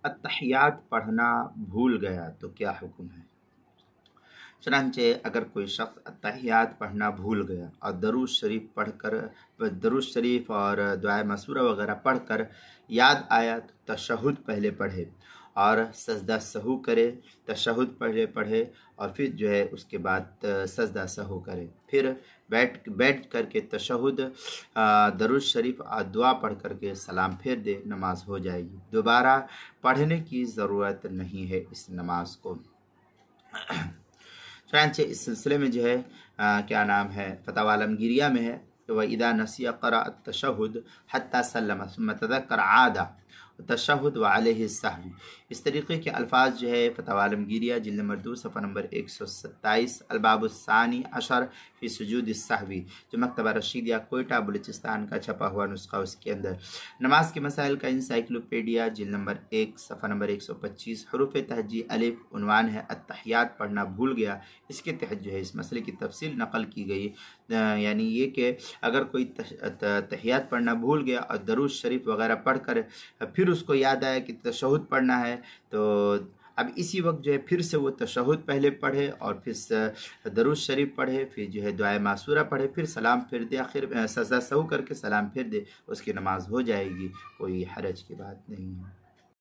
التحیات پڑھنا بھول گیا تو کیا حکم ہے؟ چنانچہ اگر کوئی شخص التحیات پڑھنا بھول گیا اور درود شریف اور دعائے مسورہ وغیرہ پڑھ کر یاد آیا تو تشہد پہلے پڑھے اور سجدہ سہو کرے، تشہد پڑھے اور پھر جو ہے اس کے بعد سجدہ سہو کرے، پھر بیٹھ کر کے تشہد، درود شریف اور دعا پڑھ کر کے سلام پھیر دے، نماز ہو جائے گی۔ دوبارہ پڑھنے کی ضرورت نہیں ہے اس نماز کو۔ چنانچہ اس سلسلے میں جو ہے کیا نام ہے، فتاوی عالمگیریہ میں ہے کہ وَإِذَا نَسِيَ قَرَأَ التَّشَهُدَ حَتَّى سَلَّمَ ثُمَّ تَذَكَّرَ عَادَ تشہد وعلیہ السہو۔ اس طریقے کے الفاظ جو ہے فتاوی عالمگیریہ جلد نمبر 2 صفحہ نمبر 127، الباب الثانی عشر فی سجود السہو، جو مکتبہ رشیدیہ کوئٹہ بلوچستان کا چھپا ہوا نسخہ، اس کے اندر نماز کے مسائل کا انسائکلوپیڈیا جلد نمبر 1 صفحہ نمبر 125، حروف تہجی الف، عنوان ہے التحیات پڑھنا بھول گیا۔ اس کے تحت جو ہے اس مسئلے کی تفصیل نقل کی گئی، یعنی یہ کہ اگر کوئی تحیات پڑھنا بھول گیا اور درود شریف وغیرہ پڑھ کر پھر اس کو یاد آیا کہ تشہد پڑھنا ہے، تو اب اسی وقت جو ہے پھر سے وہ تشہد پہلے پڑھے اور پھر درود شریف پڑھے، پھر جو ہے دعائے معصورہ پڑھے، پھر سلام پھیر دے، آخر سجدہ سہو کر کے سلام پھیر دے، اس کی نماز ہو جائے گی، کوئی حرج کی بات نہیں ہے۔